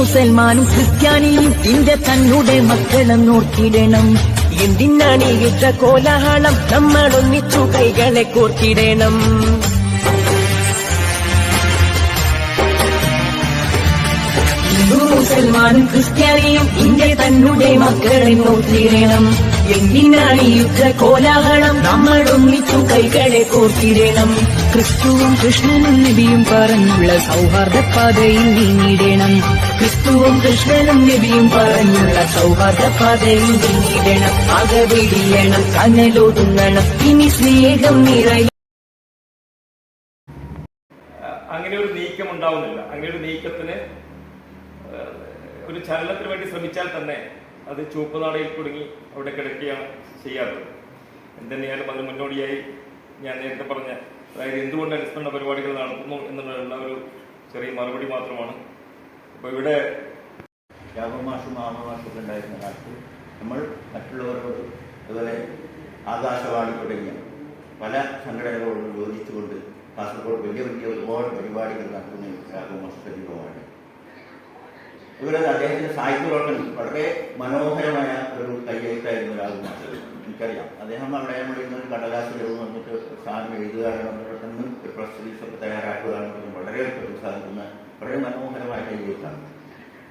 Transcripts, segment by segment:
മുസൽമാനും ക്രിസ്ത്യാനിയും നിന്റെ തന്നുടെ മക്കളെന്നോർത്തിടണം. എന്തിനാണ് യുദ്ധ കോലാഹലം, നമ്മളൊന്നിച്ചു കൈകളെ കോർത്തിടണം. മുസൽമാനും ക്രിസ്ത്യാനിയും നിന്റെ തന്നുടെ മക്കളെന്നോർത്തിടണം. എന്തിനാണ് യുദ്ധ കോലാഹലം, നമ്മളൊന്നിച്ചു കൈകളെ കോർത്തിടണം. ക്രിസ്തുവും കൃഷ്ണനും നബിയും പറഞ്ഞുള്ള സൗഹാർദ്ദ പാതയിൽ നീങ്ങിടണം. ക്രിസ്തുവും കൃഷ്ണനും നബിയും പറഞ്ഞുള്ള സൗഹാർദ്ദ പാതയിൽ നീങ്ങിടണം. അകവിടിയണം, കനലൊതുങ്ങണം, ഇനി സ്നേഹം നിറയും. അങ്ങനെ ഒരു നീക്കം ഉണ്ടാവുന്നില്ല. അങ്ങനെ ഒരു നീക്കത്തിന് ഒരു ചലനത്തിന് വേണ്ടി ശ്രമിച്ചാൽ തന്നെ അത് ചുവപ്പുനാടയിൽ കുടുങ്ങി അവിടെ കിടക്കുകയാണ് ചെയ്യാറുള്ളത്. എന്തുതന്നെയാലും അതിന് മുന്നോടിയായി ഞാൻ നേരത്തെ പറഞ്ഞ, അതായത് എന്തുകൊണ്ട് അനുസ്മരണ പരിപാടികൾ നടത്തുന്നു എന്നുള്ള ഒരു ചെറിയ മറുപടി മാത്രമാണ്. അപ്പോൾ ഇവിടെ രാമമാഷും മാമമാഷൊക്കെ ഉണ്ടായിരുന്ന കാലത്ത് നമ്മൾ മറ്റുള്ളവരോട് അതുപോലെ ആകാശവാണി തുടങ്ങിയ പല സംഘടനകളോടും യോജിച്ചുകൊണ്ട് കാസർഗോഡ് വലിയ വലിയ ഒരുപാട് പരിപാടികൾ നടത്തുന്ന രാഘവമാഷ സജീവമാണ്. അതുപോലെ അദ്ദേഹത്തിന്റെ സാഹിത്യപ്രവർത്തനം വളരെ മനോഹരമായ ഒരു കയ്യെഴുത്തായിരുന്നു രാഘവമാഷ. എനിക്കറിയാം, അദ്ദേഹം അവിടെ നമ്മൾ ഇന്നൊരു കടലാസിൽ വന്നിട്ട് സാധനം എഴുതുകയാണെന്ന് പ്രസ് റിലീസൊക്കെ തയ്യാറാക്കുകയാണെന്ന് വളരെ സാധിക്കുന്ന വളരെ മനോഹരമായ കയ്യെഴുത്താണ്.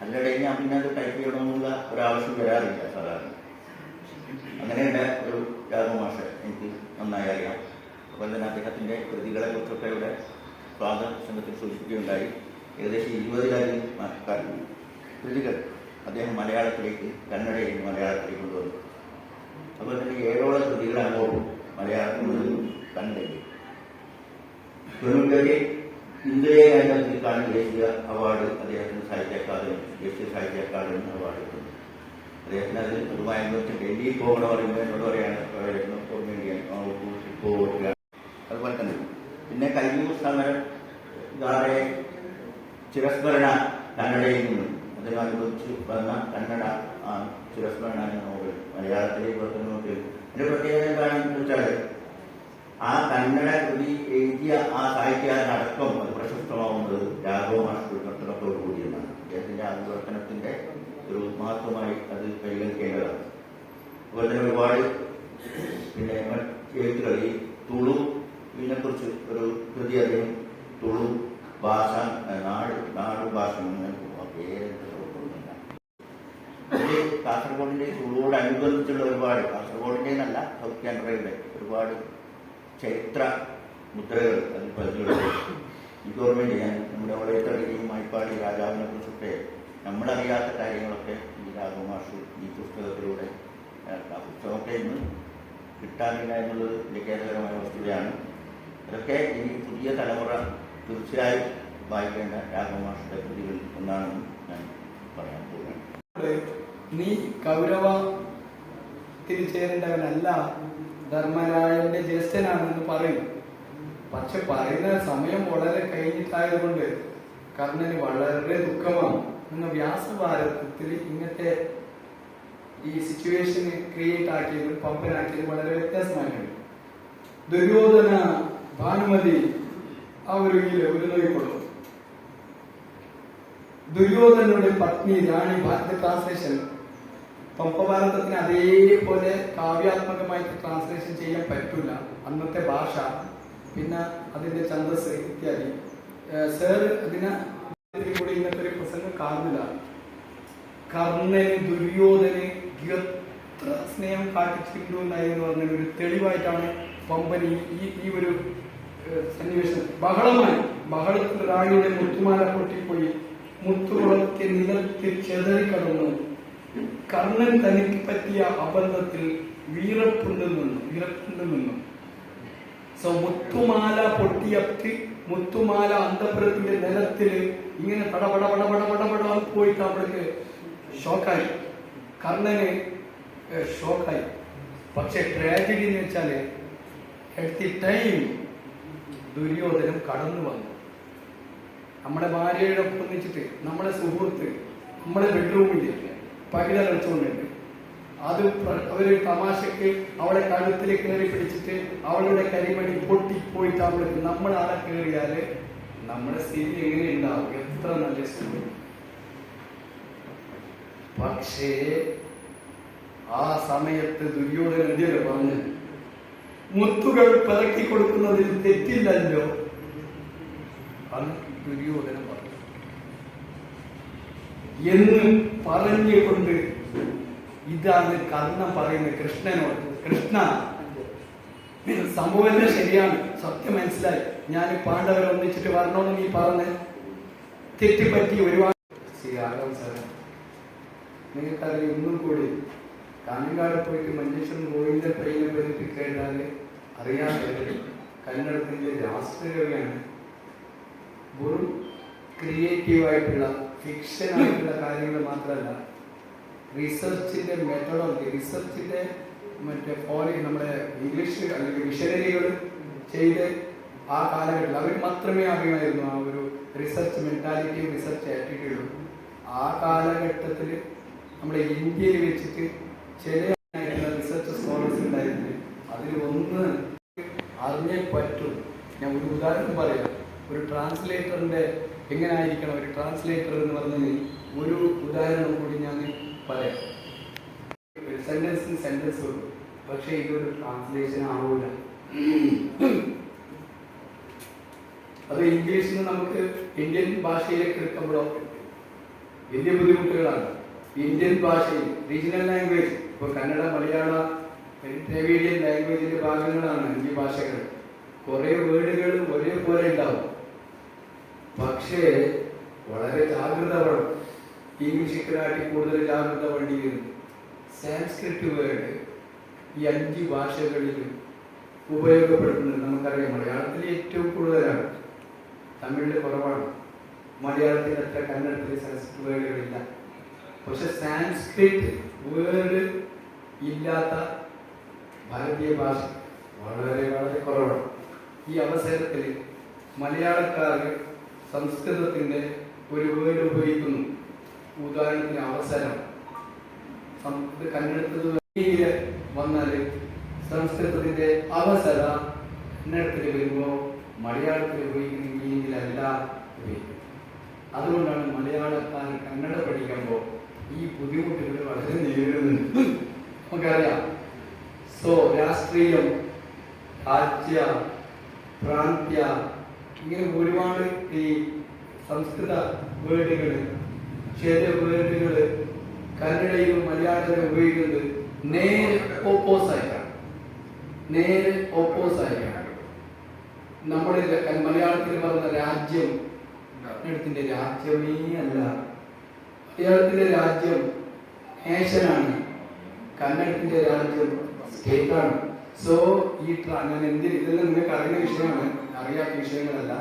അതിനിടെ ഞാൻ പിന്നെ അത് ടൈപ്പ് ചെയ്യണമെന്നുള്ള ഒരാവശ്യം വരാറില്ല സാധാരണ. അങ്ങനെയുള്ള ഒരു രാഘവമാഷ എനിക്ക് നന്നായി അറിയാം. അതുപോലെ തന്നെ അദ്ദേഹത്തിന്റെ കൃതികളെ കുറിച്ചൊക്കെ ഇവിടെ സ്വാതന്ത്ര്യ സംഘത്തിൽ സൂചിപ്പിക്കുകയുണ്ടായി. ഏകദേശം 20-ലധികം കൃതികൾ അദ്ദേഹം മലയാളത്തിലേക്ക്, കന്നഡയിൽ മലയാളത്തിലേക്ക് കൊണ്ടുവന്നു. അതുപോലെ തന്നെ 7ഓളം കൃതികളാകുമ്പോൾ മലയാളത്തിൽ നിന്നും കന്നഡയിൽ. 90-ൽ ഇന്ദിരയായിരുന്ന ദേശീയ അവാർഡ് അദ്ദേഹത്തിന് സാഹിത്യ അക്കാദമി, ദേശീയ സാഹിത്യ അക്കാദമി അവാർഡ് കിട്ടുന്നു. അദ്ദേഹത്തിന് അതിൽ പൊതുവായിട്ട് ഡൽഹിയിൽ പോകണം പറയുമ്പോൾ എന്നോട് പറയാണ് പോവുക. അതുപോലെ തന്നെ പിന്നെ കയ്യൂർ സമരം ഇതാറെ ചിരസ്മരണ കന്നഡയിൽ നിന്നും അതിനനുബന്ധിച്ച് വന്ന കന്നഡ ചിരസ്മരണ എന്ന നോവൽ മലയാളത്തിലേക്ക് നോക്കി. അതിന്റെ പ്രത്യേകത എന്താണെന്ന് വെച്ചാൽ ആ കന്നഡ കൃതി എഴുതിയ ആ സാഹിത്യകാരനടക്കം അത് പ്രശസ്തമാവുന്നത് രാഘവമാഷ വിവർത്തനത്തോടു കൂടിയെന്നാണ്. അദ്ദേഹത്തിന്റെ ആ വിവർത്തനത്തിന്റെ ഒരു മഹത്വമായി അത് പരിഗണിക്കേണ്ടതാണ്. അതുപോലെ തന്നെ ഒരുപാട് പിന്നെ എഴുത്തുകൾ, ഈ തുളു ഇതിനെക്കുറിച്ച് ഒരു കൃതി അദ്ദേഹം തുളു ഭാഷ, നാട് ഭാഷ പേരെന്ത് കാസർഗോഡിന്റെ തുളുവോടനുബന്ധിച്ചുള്ള ഒരുപാട്, കാസർഗോഡിന്റെ എന്നല്ല സൗത്ത് കാനറയുടെ ഒരുപാട് ചരിത്ര മുദ്രകൾ അതിൽ പതിവുള്ളത്. എനിക്ക് ഓർമ്മയില്ല, ഞാൻ നമ്മുടെ വളയത്തടിയും മൈപ്പാടി രാജാവിനെ കുറിച്ചൊക്കെ നമ്മളറിയാത്ത കാര്യങ്ങളൊക്കെ ഈ രാഘവമാഷ് ഈ പുസ്തകത്തിലൂടെ, ആ പുസ്തകമൊക്കെ ഇന്ന് കിട്ടാനില്ല എന്നുള്ളത് ഖേദകരമായ വസ്തുതയാണ്. അതൊക്കെ ഈ പുതിയ തലമുറ തീർച്ചയായും വായിക്കേണ്ട രാഘവമാഷിന്റെ കൃതികൾ എന്നാണെന്ന് ഞാൻ പറയാൻ പോകുന്നത്. നീ കൗരവത്തിൽ ചേരേണ്ടവനല്ല, ധർമ്മരാജന്റെ ജ്യേഷ്ഠനാണെന്ന് പറയും. പക്ഷെ പറയുന്ന സമയം വളരെ കഴിഞ്ഞിട്ടായതുകൊണ്ട് കർണന് വളരെ ദുഃഖമാണ്. എന്ന വ്യാസഭാരതത്തിൽ ഇങ്ങനത്തെ ഈ സിറ്റുവേഷന് ക്രിയേറ്റ് ആക്കിയതും പമ്പനാക്കിയതും വളരെ വ്യത്യാസമായിട്ടുണ്ട്. ദുര്യോധന ഭാനുമതി ആ ഒരു നോയിക്കൊള്ളും. ദുര്യോധനയുടെ പത്നി റാണി, ഭാരത ട്രാൻസ്ലേഷൻ പമ്പഭാരതത്തിന് അതേപോലെ കാവ്യാത്മകമായിട്ട് ട്രാൻസ്ലേഷൻ ചെയ്യാൻ പറ്റില്ല. അന്നത്തെ ഭാഷ, പിന്നെ അതിന്റെ ഛന്ദസ് ഇത്യാദി. സർ അതിനെ കൂടി ഇന്നത്തെ ഒരു പ്രസംഗം കാണുന്നില്ല. കർണന് ദുര്യോധന് എത്ര സ്നേഹം കാട്ടിച്ചിട്ടുണ്ടോ എന്നായിരുന്നു പറഞ്ഞ ഒരു തെളിവായിട്ടാണ് പമ്പനി ഈ ഒരു സന്നിവേശം. ബഹളത്തിൽ റാണിയുടെ മുത്തുമാല പൊട്ടിപ്പോയി, മുത്തുകുളത്തെ നിലത്തിൽ ചെതറിക്കടന്നു. കർണൻ തനിക്ക് പറ്റിയ അബദ്ധത്തിൽ വീറപ്പുണ്ട് നിന്നു. സോ മുത്തുമാല പൊട്ടിയപ്പി, മുത്തുമാല അന്തപുരത്തിന്റെ നിലത്തില് ഇങ്ങനെ പടപടപടപടപടപട പോയിട്ട് അവൾക്ക് ഷോക്കായി, കർണന് ഷോക്കായി. പക്ഷെ ട്രാജഡി എന്ന് വെച്ചാല് അറ്റ് ദി ടൈം ദുര്യോധനം കടന്നു വന്നു. നമ്മുടെ ഭാര്യയുടെ ഒന്നിച്ചിട്ട് നമ്മളെ സുഹൃത്ത് നമ്മളെ ബെഡ്റൂമിൽ പകിട കളിച്ചുകൊണ്ടുണ്ട്. അത് അവര് തമാശക്ക് അവളെ കഴുത്തിൽ കയറി പിടിച്ചിട്ട് അവളുടെ കരിമണി പൊട്ടിപ്പോയിട്ട് അവൾക്ക് നമ്മളാളെ കയറിയാല് നമ്മുടെ സ്ഥിതി എങ്ങനെയുണ്ടാവും? എത്ര നല്ല സ്ഥിതി. പക്ഷേ ആ സമയത്ത് ദുര്യോധനൻ എന്തിനു പറഞ്ഞു, മുത്തുകൾ പിറക്കി കൊടുക്കുന്നതിൽ തെറ്റില്ലല്ലോ അന്ന് ദുര്യോധനൻ പറഞ്ഞു എന്ന് പറഞ്ഞുകൊണ്ട് ഇതാണ് കർണൻ പറയുന്നത് കൃഷ്ണനോട്. കൃഷ്ണ, സംഭവം ശരിയാണ്, സത്യം മനസ്സിലായി, ഞാൻ പാണ്ഡവരെ ഒന്നിച്ചിട്ട് വരണമെന്ന് നീ പറഞ്ഞ് തെറ്റുപറ്റി ഒരുപാട്. നിങ്ങൾക്കറിയാം, ഒന്നും കൂടി കാഞ്ഞങ്ങാട് പോയിട്ട് മഞ്ചേശ്വരം ഗോവിന്ദ പയ്യനെ പറ്റി കേട്ടാൽ അറിയാത്തവർ കന്നഡത്തിന്റെ രാഷ്ട്രീയമാണ്. വെറും ക്രിയേറ്റീവായിട്ടുള്ള ഫിക്ഷൻ ആയിട്ടുള്ള കാര്യങ്ങൾ മാത്രമല്ല, റിസർച്ചിന്റെ മെത്തഡോളജി, റിസർച്ചിന്റെ മറ്റേ നമ്മുടെ ഇംഗ്ലീഷ് അല്ലെങ്കിൽ മിഷനറികൾ ചെയ്ത് ആ കാലഘട്ടത്തിൽ അവർ മാത്രമേ അറിയുമായിരുന്നു ആ ഒരു റിസർച്ച് മെന്റാലിറ്റിയും റിസർച്ച് ആറ്റിറ്റ്യൂഡും. ആ കാലഘട്ടത്തിൽ നമ്മുടെ ഇന്ത്യയിൽ വെച്ചിട്ട് ചില റിസർച്ച് സ്കോളേഴ്സ് ഉണ്ടായിരുന്നു. അതിൽ ഒന്ന് അറിഞ്ഞേ പറ്റും. ഞാൻ ഒരു ഉദാഹരണം പറയാം. ഒരു ട്രാൻസ്ലേറ്ററിന്റെ എങ്ങനെ ആയിരിക്കണം ഒരു ട്രാൻസ്ലേറ്റർ എന്ന് പറഞ്ഞതിന് ഒരു ഉദാഹരണം കൂടി ഞാൻ പറയാം. സെന്റൻസ് വരും, പക്ഷെ ഇതൊരു ട്രാൻസ്ലേഷൻ ആവൂല. അത് ഇംഗ്ലീഷിൽ നിന്ന് നമുക്ക് ഇന്ത്യൻ ഭാഷയിലേക്ക് എടുക്കുമ്പോഴോ വലിയ ബുദ്ധിമുട്ടുകളാണ്. ഇന്ത്യൻ ഭാഷയിൽ റീജിയണൽ ലാംഗ്വേജ്, ഇപ്പോൾ കന്നഡ, മലയാള, ദ്രവിഡിയൻ ലാംഗ്വേജിന്റെ ഭാഗങ്ങളാണ് അഞ്ച് ഭാഷകൾ. കുറെ വേർഡുകൾ ഒരേപോലെ ഉണ്ടാവും, പക്ഷേ വളരെ ജാഗ്രത വേണം. ഇംഗ്ലീഷിലാട്ടി കൂടുതൽ ജാഗ്രത വേണ്ടി വരും. സാൻസ്ക്രിറ്റ് വേർഡ് ഈ അഞ്ച് ഭാഷകളിലും ഉപയോഗപ്പെടുത്തുന്നത് നമുക്കറിയാം. മലയാളത്തിൽ ഏറ്റവും കൂടുതലാണ്, തമിഴിൽ കുറവാണ്, മലയാളത്തിൽ അത്ര, കന്നഡത്തിൽ സാൻസ്ക്രിറ്റ് വേർഡുകളില്ല. പക്ഷെ സാൻസ്ക്രിറ്റ് വേർഡ് ഇല്ലാത്ത ഭാരതീയ ഭാഷ വളരെ വളരെ കുറവാണ്. ഈ അവസരത്തിൽ മലയാളക്കാർ സംസ്കൃതത്തിന്റെ ഒരു വേർഡ് ഉപയോഗിക്കുന്നു. ഉദാഹരണത്തിന് അവസരം. കന്നഡത്തിൽ വന്നാൽ സംസ്കൃതത്തിന്റെ അവസര കന്നഡത്തിൽ വരുമ്പോൾ മലയാളത്തിൽ ഉപയോഗിക്കുന്ന മീനിങ്ങിലല്ല ഉപയോഗിക്കുന്നത്. അതുകൊണ്ടാണ് മലയാളക്കാർ കന്നഡ പഠിക്കുമ്പോൾ ഈ ബുദ്ധിമുട്ടുകൾ വളരെ നേരിടുന്നുണ്ട്. നമുക്കറിയാം. സോ രാഷ്ട്രീയം, രാജ്യ, പ്രാന്ത്യ, ഇങ്ങനെ ഒരുപാട് ഈ സംസ്കൃത വേർഡുകൾ, ചില വേർഡുകൾ കന്നഡയിലും മലയാളത്തിലും ഉപയോഗിക്കുന്നത് നേരെ ഓപ്പോസായിട്ടാണ്. നമ്മുടെ മലയാളത്തിൽ പറഞ്ഞ രാജ്യം കന്നഡത്തിന്റെ രാജ്യമേ അല്ല. മലയാളത്തിന്റെ രാജ്യം നേഷനാണ്, കന്നഡത്തിന്റെ രാജ്യം സ്റ്റേറ്റാണ്. സോ ഈ ഞാൻ ഇതെല്ലാം നിങ്ങൾക്ക് അറിയുന്ന വിഷയമാണ്, അറിയാത്ത വിഷയങ്ങളല്ല.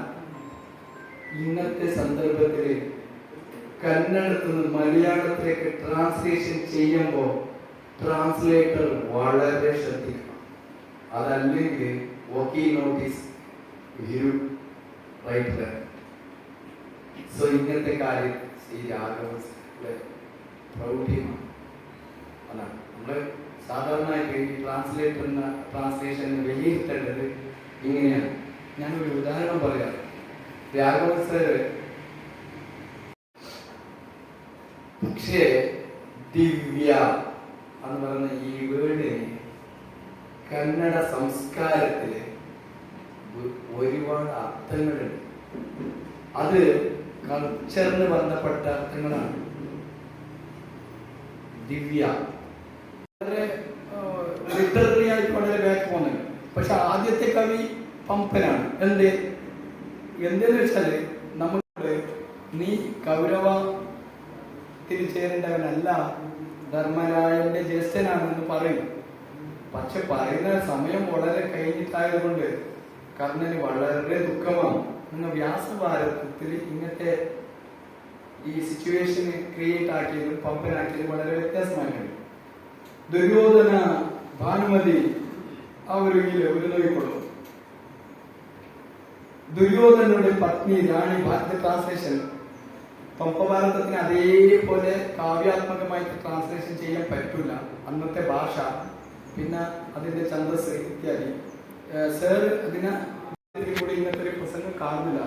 ഇന്നത്തെ സന്ദർഭത്തിൽ കന്നഡത്തിൽ നിന്ന് മലയാളത്തിലേക്ക് ട്രാൻസ്ലേഷൻ ചെയ്യുമ്പോൾ ട്രാൻസ്ലേറ്റർ വളരെ ശ്രദ്ധിക്കണം. അതല്ലെങ്കിൽ വക്കീൽ നോട്ടീസ് റൈറ്റർ. സോ ഇന്നത്തെ കാര്യം ഈ രാഘവ പ്രൗഢിയമാണ്. അതാണ് നമ്മൾ സാധാരണയായിട്ട് ഈ ട്രാൻസ്ലേഷൻ വിലയിരുത്തേണ്ടത് ഇങ്ങനെയാണ്. ഞാനൊരു ഉദാഹരണം പറയാം. രാഘവൻ സർ പക്ഷേ ദിവ്യ എന്ന് പറയുന്ന ഈ വേർഡിന് കന്നഡ സംസ്കാരത്തില് ഒരുപാട് അർത്ഥങ്ങളുണ്ട്. അത് കൾച്ചറിന് ബന്ധപ്പെട്ട അർത്ഥങ്ങളാണ്. ദിവ്യ വളരെ ലിറ്റററി ആയിട്ട് വളരെ ബാക്ക് പോകുന്നത്. പക്ഷെ ആദ്യത്തെ കവി പമ്പനാണ്. എന്തെന്ന് വെച്ചാല് നമ്മുടെ നീ കൗരവത്തിൽ ചേരേണ്ടവനല്ല, ധർമ്മരായന്റെ ജ്യേഷ്ഠനാണെന്ന് പറയും. പക്ഷെ പറയുന്ന സമയം വളരെ കഴിഞ്ഞിട്ടായതുകൊണ്ട് കർണന് വളരെ ദുഃഖമാണ്. നിങ്ങൾ വ്യാസഭാരതത്തിൽ ഇങ്ങനത്തെ ഈ സിറ്റുവേഷൻ ക്രിയേറ്റ് ആക്കിയതും പമ്പനാക്കിയതും വളരെ വ്യത്യാസമായിട്ടുണ്ട്. ദുര്യോധന, ഭാനുമതി ആ ഒരു നോക്കിക്കൊള്ളു. ദുര്യോധനയുടെ പത്നി റാണി, ഭാരത ട്രാൻസ്ലേഷൻ പമ്പഭാരതത്തിന് അതേപോലെ കാവ്യാത്മകമായിട്ട് ട്രാൻസ്ലേഷൻ ചെയ്യാൻ പറ്റൂല. അന്നത്തെ ഭാഷ, പിന്നെ അതിന്റെ ഛന്ദസ് ഇത്യാദി. സർ അതിനെ കൂടി ഇന്നത്തെ ഒരു പ്രസംഗം കാണുന്നില്ല.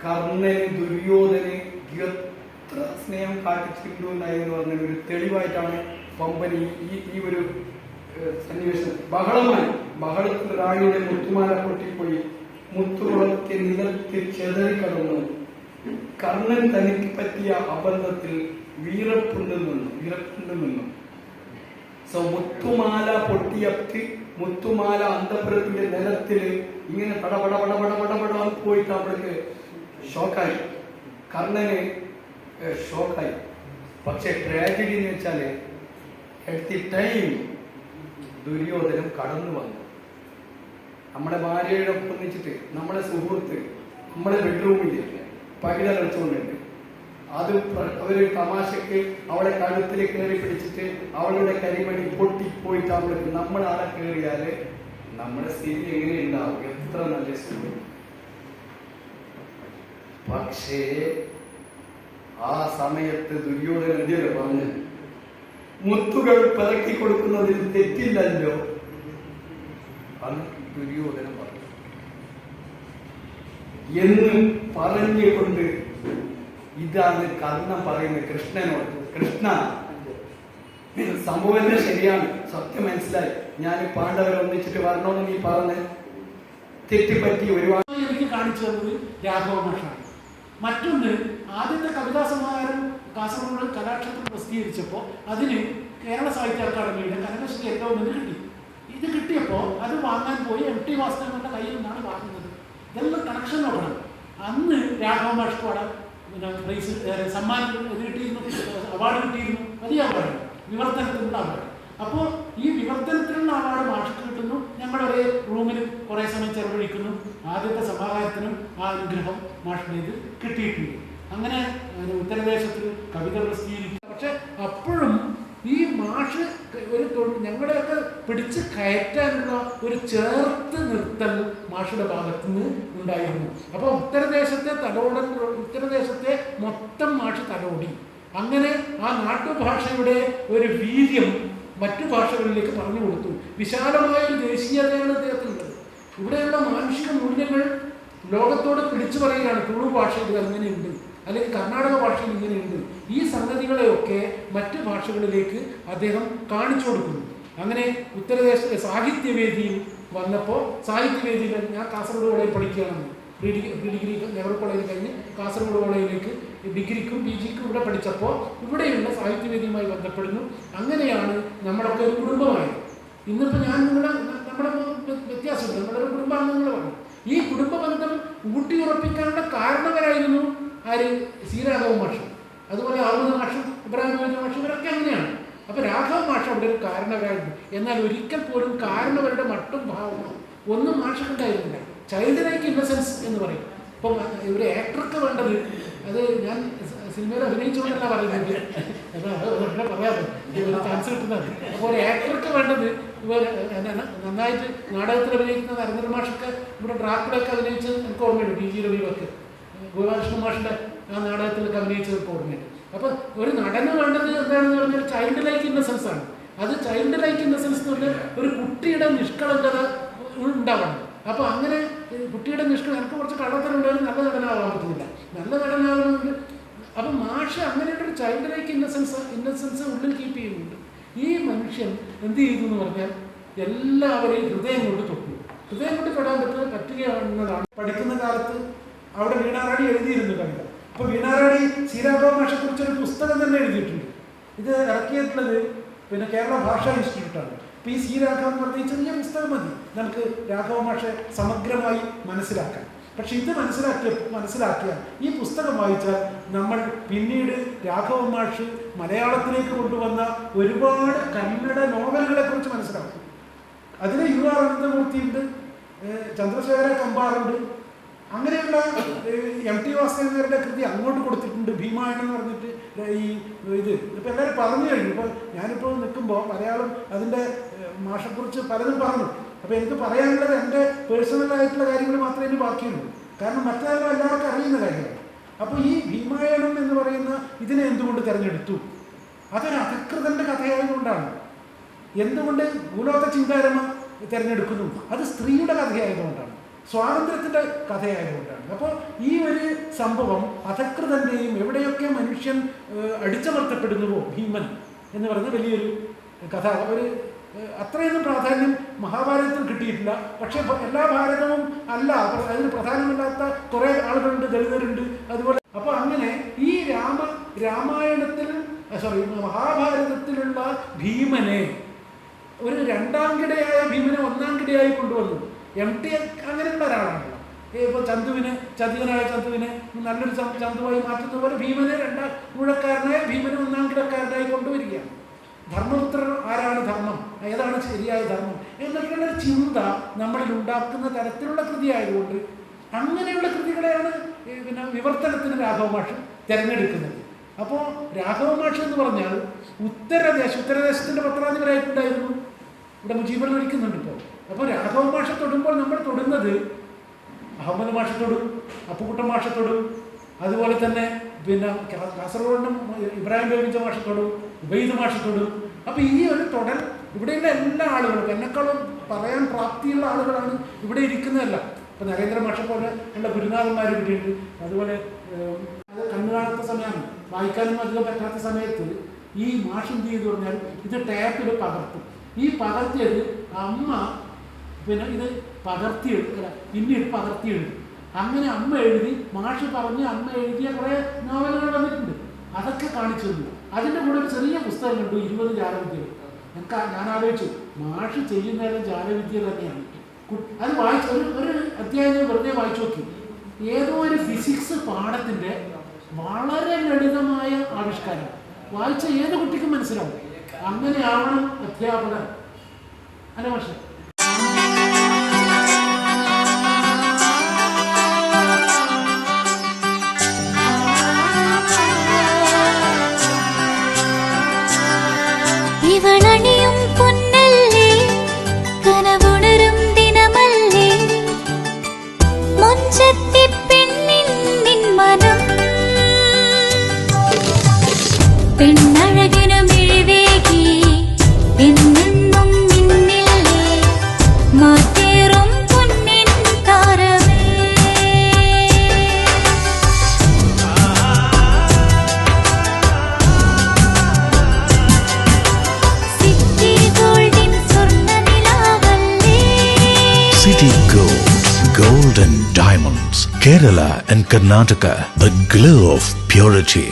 കർണന്, ദുര്യോധന് എത്ര എത്ര സ്നേഹം കാട്ടിച്ചിട്ടു എന്നായിരുന്നു പറഞ്ഞ ഒരു തെളിവായിട്ടാണ് പമ്പനി ഈ ഒരു സന്നിവേശം ബഹളത്തിൽ റാണിയുടെ മുത്തുമാല പൊട്ടിപ്പോയി, മുത്തുകുളത്തെ നിലത്തിൽ ചെതറിക്കടന്നു. കർണൻ തനിക്ക് പറ്റിയ അബദ്ധത്തിൽ വീറപ്പുണ്ട് നിന്നു. സോ മുത്തുമാല പൊട്ടിയത്ത് മുത്തുമാല അന്തപുരത്തിന്റെ നിലത്തില് ഇങ്ങനെ പടപട പോയിട്ട് അവൾക്ക് ഷോക്കായി, കർണന് ഷോക്കായി. പക്ഷെ ട്രാജഡി എന്ന് വെച്ചാല് അറ്റ് ദി ടൈം ദുര്യോധനം കടന്നു വന്നു. നമ്മുടെ ഭാര്യയുടെ ഒപ്പം വെച്ചിട്ട് നമ്മുടെ സുഹൃത്ത് നമ്മുടെ ബെഡ്റൂമിൽ പകിട കളിച്ചുകൊണ്ടുണ്ട്. അത് അവര് തമാശക്ക് അവളെ കഴുത്തിൽ കയറി പിടിച്ചിട്ട് അവളുടെ കരിമണി പൊട്ടിപ്പോയിട്ട് അവൾക്ക് നമ്മളാളെ കയറിയാല് നമ്മുടെ സ്ഥിതി എങ്ങനെയുണ്ടാവും? എത്ര നല്ല സ്ഥിതി. പക്ഷേ ആ സമയത്ത് ദുര്യോധനൻ എന്തിനോ പറഞ്ഞു, മുത്തുകൾ പിറക്കി കൊടുക്കുന്നതിൽ തെറ്റില്ലല്ലോ അന്ന് ദുര്യോധനൻ പറഞ്ഞു. എന്ന് പറഞ്ഞുകൊണ്ട് ഇതാണ് കർണൻ പറയുന്നത് കൃഷ്ണനോട്, കൃഷ്ണ സംഭവം ശരിയാണ്, സത്യം മനസ്സിലായി, ഞാൻ പാണ്ഡവരെ ഒന്നിച്ചിട്ട് വരണമെന്ന് നീ പറഞ്ഞ് തെറ്റിപ്പറ്റി ഒരുപാട് എനിക്ക് കാണിച്ചു തന്നത് രാഘവ മാഷാണ്. മറ്റൊന്ന്, ആദ്യത്തെ കവിതാ സമാഹാരം കാസർഗോഡ് കലാക്ഷേത്രം പ്രസിദ്ധീകരിച്ചപ്പോൾ അതിന് കേരള സാഹിത്യ അക്കാദമിയുടെ കനകശ്രീ എൻഡോമെന്റ് കിട്ടി. ഇത് കിട്ടിയപ്പോൾ അത് വാങ്ങാൻ പോയി MT വാസുദേവന്റെ കയ്യിൽ നിന്നാണ് വാങ്ങുന്നത്. ഇതെല്ലാം കണക്ഷൻ നോക്കണം. അന്ന് രാഘവ മാഷ്ക്ക് പ്രൈസ് സമ്മാനം കിട്ടിയിരുന്നു, അവാർഡ് കിട്ടിയിരുന്നു, വലിയ അവാർഡ്, വിവർത്തനത്തിനുള്ള അവാർഡ്. അപ്പോൾ ഈ വിവർത്തനത്തിനുള്ള അവാർഡ് മാഷ്ക്ക് കിട്ടുന്നു, ഞങ്ങളൊരേ റൂമിൽ കുറേ സമയം ചെലവഴിക്കുന്നു. ആദ്യത്തെ സമാഹാരത്തിനും ആ അനുഗ്രഹം മാഷിനേത് കിട്ടിയിട്ടുണ്ട്. അങ്ങനെ ഉത്തരദേശത്തിൽ കവിത പ്രസിദ്ധീകരിക്കും. പക്ഷെ അപ്പോഴും ഈ മാഷ് ഞങ്ങളുടെയൊക്കെ പിടിച്ച് കയറ്റാനുള്ള ഒരു ചേർത്ത് നിർത്തൽ മാഷുടെ ഭാഗത്തു നിന്ന് ഉണ്ടായിരുന്നു. അപ്പോൾ ഉത്തരദേശത്തെ മൊത്തം മാഷ് തലോടി. അങ്ങനെ ആ നാട്ടുഭാഷയുടെ ഒരു വീര്യം മറ്റു ഭാഷകളിലേക്ക് പറഞ്ഞു കൊടുത്തു. വിശാലമായ ഒരു ദേശീയതയാണ് അദ്ദേഹത്തിനുള്ളത്. ഇവിടെയുള്ള മാനുഷിക മൂല്യങ്ങൾ ലോകത്തോട് പിടിച്ചു പറയുകയാണ്. തുളു ഭാഷയിൽ അങ്ങനെയുണ്ട്, അല്ലെങ്കിൽ കർണാടക ഭാഷയിൽ ഇങ്ങനെയുണ്ട്. ഈ സംഗതികളെയൊക്കെ മറ്റ് ഭാഷകളിലേക്ക് അദ്ദേഹം കാണിച്ചു കൊടുക്കുന്നു. അങ്ങനെ ഉത്തരദേശ സാഹിത്യവേദിയിൽ വന്നപ്പോൾ, സാഹിത്യവേദിയിൽ ഞാൻ കാസർഗോഡ് കോളേജിൽ പഠിക്കുകയാണെന്ന്, പ്രീ ഡിഗ്രി നെഹ്റു കോളേജിൽ കഴിഞ്ഞ് കാസർഗോഡ് കോളേജിലേക്ക് ഡിഗ്രിക്കും PGക്കും ഇവിടെ പഠിച്ചപ്പോൾ ഇവിടെയുള്ള സാഹിത്യവേദിയുമായി ബന്ധപ്പെടുന്നു. അങ്ങനെയാണ് നമ്മളൊക്കെ ഒരു കുടുംബമായത്. ഇന്നിപ്പോൾ ഞാൻ നമ്മുടെ വ്യത്യാസമുണ്ട്, നമ്മുടെ ഒരു കുടുംബാംഗങ്ങളാണ്. ഈ കുടുംബ ബന്ധം ഊട്ടിയുറപ്പിക്കാനുള്ള കാരണവരായിരുന്നു ആര്? സി രാഘവ മാഷ്, അതുപോലെ അഹമ്മദ് മാഷും ഇബ്രാഹിം മാഷും, ഇവരൊക്കെ അങ്ങനെയാണ്. അപ്പൊ രാഘവ മാഷ് അവിടെ ഒരു കാരണവരായിരുന്നു. എന്നാൽ ഒരിക്കൽ പോലും കാരണവരുടെ മട്ടും ഭാവമോ ഒന്നും മാഷക്കുണ്ടായിരുന്നില്ല. ചൈൽഡ് ലൈക്ക് ഇന്നസെൻസ് എന്ന് പറയും. ഇപ്പം ഒരു ആക്ടർക്ക് വേണ്ടത്, അത് ഞാൻ സിനിമയിൽ അഭിനയിച്ചുകൊണ്ടല്ല പറയുന്നത്, പറയാമോ, ചാൻസ് കിട്ടുന്നത്. അപ്പോൾ ഒരു ആക്ടർക്ക് വേണ്ടത് നന്നായിട്ട് നാടകത്തിൽ അഭിനയിക്കുന്ന നരേന്ദ്ര മാഷൊക്കെ ഇവിടെ ഡ്രാക്കുളൊക്കെ അഭിനയിച്ചത് എനിക്ക് ഓർമ്മയുണ്ട്. PG രവിയൊക്കെ ഗോപാലകൃഷ്ണ മാഷിന്റെ ആ നാടകത്തിലൊക്കെ അഭിനയിച്ചത് ഓർമ്മയുണ്ട്. അപ്പൊ ഒരു നടന് വേണ്ടത് എന്താണെന്ന് പറഞ്ഞാൽ ചൈൽഡ് ലൈക്ക് ഇന്നസെൻസ് ആണ്. അത് ചൈൽഡ് ലൈക്ക് ഇന്നസെൻസ് എന്ന് പറഞ്ഞാൽ ഒരു കുട്ടിയുടെ നിഷ്കളങ്കത ഉണ്ടാവണം. അപ്പൊ അങ്ങനെ കുട്ടിയുടെ എനിക്ക് കുറച്ച് കള്ളത്തരമുണ്ടായാലും നല്ല നടനാവാൻ പറ്റുന്നില്ല, നല്ല നടനാവുന്നുണ്ട്. അപ്പൊ മാഷ് അങ്ങനെയുള്ളൊരു ചൈൽഡ് ലൈക്ക് ഇന്നസെൻസ് ഉള്ളിൽ കീപ്പ് ചെയ്യുന്നുണ്ട്. ഈ മനുഷ്യൻ എന്ത് ചെയ്തു എന്ന് പറഞ്ഞാൽ എല്ലാവരെയും ഹൃദയം കൊണ്ട് തൊട്ടു. ഹൃദയം കൊണ്ട് തൊടാൻ പറ്റുകയാണെന്നതാണ്. പഠിക്കുന്ന കാലത്ത് അവിടെ വീണാറാണി എഴുതിയിരുന്നു കവിത. അപ്പൊ വീണാറാണി ശ്രീരാഘവ മാഷെ കുറിച്ചൊരു പുസ്തകം തന്നെ എഴുതിയിട്ടുണ്ട്. ഇത് ഇറക്കിയിട്ടുള്ളത് പിന്നെ കേരള ഭാഷാ ഇൻസ്റ്റിറ്റ്യൂട്ടാണ്. അപ്പൊ ഈ ശ്രീരാഘവൻ എന്ന് പറഞ്ഞ ചെറിയ പുസ്തകം മതി നമുക്ക് രാഘവ മാഷെ സമഗ്രമായി മനസ്സിലാക്കാൻ. പക്ഷെ ഇത് മനസ്സിലാക്കിയാൽ ഈ പുസ്തകം വായിച്ചാൽ നമ്മൾ പിന്നീട് രാഘവ മാഷ് മലയാളത്തിലേക്ക് കൊണ്ടുവന്ന ഒരുപാട് കന്നഡ നോവലുകളെ കുറിച്ച് മനസ്സിലാക്കും. അതിൽ UR അനന്തമൂർത്തിയുണ്ട്, ചന്ദ്രശേഖര കമ്പാറുണ്ട്, അങ്ങനെയുള്ള MT വാസുദേവന്റെ കൃതി അങ്ങോട്ട് കൊടുത്തിട്ടുണ്ട്. ഭീമായനം എന്ന് പറഞ്ഞിട്ട് ഇത് ഇപ്പം എല്ലാവരും പറഞ്ഞു കഴിഞ്ഞു. ഇപ്പം ഞാനിപ്പോൾ നിൽക്കുമ്പോൾ മലയാളം അതിൻ്റെ മാഷെക്കുറിച്ച് പലതും പറഞ്ഞു. അപ്പോൾ എനിക്ക് പറയാനുള്ളത് എൻ്റെ പേഴ്സണലായിട്ടുള്ള കാര്യങ്ങൾ മാത്രമേ എനിക്ക് ബാക്കിയുള്ളൂ. കാരണം മറ്റേതെല്ലാം എല്ലാവർക്കും അറിയുന്ന കാര്യമാണ്. അപ്പോൾ ഈ ഭീമായനം എന്ന് പറയുന്ന ഇതിനെ എന്തുകൊണ്ട് തിരഞ്ഞെടുത്തു? അതൊരു അധികൃതന്റെ കഥയായതുകൊണ്ടാണ്. എന്തുകൊണ്ട് ഭൂലോക ചിന്താരമ തിരഞ്ഞെടുക്കുന്നു? അത് സ്ത്രീയുടെ കഥയായതുകൊണ്ടാണ്. സ്വാതന്ത്ര്യത്തിൻ്റെ കഥയായതുകൊണ്ടാണ്. അപ്പോൾ ഈ ഒരു സംഭവം അധകൃതൻ്റെയും എവിടെയൊക്കെ മനുഷ്യൻ അടിച്ചമർത്തപ്പെടുന്നുവോ, ഭീമൻ എന്ന് പറയുന്ന വലിയൊരു കഥ, ഒരു അത്രയൊന്നും പ്രാധാന്യം മഹാഭാരതത്തിൽ കിട്ടിയിട്ടില്ല. പക്ഷേ എല്ലാ ഭാരതവും അല്ല, അതിന് പ്രധാനമല്ലാത്ത കുറേ ആളുകളുണ്ട്, ദളിതരുണ്ട്, അതുപോലെ. അപ്പോൾ അങ്ങനെ ഈ മഹാഭാരതത്തിലുള്ള ഭീമനെ ഒരു രണ്ടാം കിടയായ ഭീമനെ ഒന്നാം കിടയായി കൊണ്ടുവന്നു. MT അങ്ങനെയുള്ള ഒരാളാണല്ലോ. ഇപ്പോൾ ചതിയനായ ചന്തുവിനെ നല്ലൊരു ചന്തുവായി മാറ്റുന്ന പോലെ ഭീമനെ രണ്ടാം ഊഴക്കാരനായ ഭീമനെ ഒന്നാം കിടക്കാരനായി കൊണ്ടുവരികയാണ്. ധർമ്മപുത്രൻ ആരാണ് ധർമ്മം, ഏതാണ് ശരിയായ ധർമ്മം എന്നൊക്കെയുള്ള ഒരു ചിന്ത നമ്മളിൽ ഉണ്ടാക്കുന്ന തരത്തിലുള്ള കൃതിയായതുകൊണ്ട് അങ്ങനെയുള്ള കൃതികളെയാണ് പിന്നെ വിവർത്തനത്തിന് രാഘവ മാഷ് തിരഞ്ഞെടുക്കുന്നത്. അപ്പോൾ രാഘവ മാഷ് എന്ന് പറഞ്ഞാൽ ഉത്തരദേശത്തിൻ്റെ പത്രാധിപരായിട്ടുണ്ടായിരുന്നു. ഇവിടെ മുജീബർ വിളിക്കുന്നുണ്ട് ഇപ്പോൾ. അപ്പോൾ രാഘവ മാഷെ തൊടുമ്പോൾ നമ്മൾ തൊടുന്നത് അഹമ്മദ് മാഷെ തൊടും, അപ്പുക്കുട്ടൻ മാഷെ തൊടും, അതുപോലെ തന്നെ പിന്നെ കാസർഗോഡിനും ഇബ്രാഹിം ബേബിച്ച മാഷെ തൊടും, ഉബൈദ് മാഷെ തൊടും. അപ്പോൾ ഈ ഒരു തൊടൽ ഇവിടെയുള്ള എല്ലാ ആളുകളും എന്നെക്കാളും പറയാൻ പ്രാപ്തിയുള്ള ആളുകളാണ് ഇവിടെ ഇരിക്കുന്നതല്ല. ഇപ്പം നരേന്ദ്ര മാഷെ പോലെ ഉള്ള ഗുരുനാഥന്മാർ ഇവിടെയുണ്ട്. അതുപോലെ അത് കണ്ണു കാണാത്ത സമയമാണ്, വായിക്കാനും അധികം പറ്റാത്ത സമയത്ത് ഈ മാഷ് എന്ത് ചെയ്തു പറഞ്ഞാൽ ഇത് ടാപ്പിൽ പകർത്തും. ഈ പകർത്തിയത് അമ്മ പിന്നെ ഇത് പിന്നീട് പകർത്തിയെഴുതി. അങ്ങനെ അമ്മ എഴുതി, മാഷ് പറഞ്ഞ് അമ്മ എഴുതിയ കുറേ നോവലുകൾ വന്നിട്ടുണ്ട്. അതൊക്കെ കാണിച്ചു തന്നു. അതിൻ്റെ കൂടെ ഒരു ചെറിയ പുസ്തകം കണ്ടു, 20 ജാലവിദ്യകൾ. ഞാൻ ആലോചിച്ചു, മാഷ് ചെയ്യുന്നതെല്ലാം ജാലവിദ്യ തന്നെയാണ്. അത് വായിച്ച ഒരു അധ്യായം വെറുതെ വായിച്ചു നോക്കി. ഏതോ ഒരു ഫിസിക്സ് പാഠത്തിൻ്റെ വളരെ ലളിതമായ ആവിഷ്കാരം വായിച്ച ഏത് കുട്ടിക്കും മനസ്സിലാവും. അങ്ങനെ ആവണം അധ്യാപകൻ, അല്ല മാഷേ? ഇവളണിയും പൊന്നല്ലേ, കനവുണരും ദിനമല്ലേ, മുഞ്ചത്തി പെണ്ണിൻ നിൻ മനം, പെണ്ണഴകിനു മിഴിവേകി എന്നെന്നും നിന്നില്ലേ, മാറ്റേറും പൊന്നിൻ താരമേ. City Gold and Diamonds, Kerala and Karnataka, the glow of purity.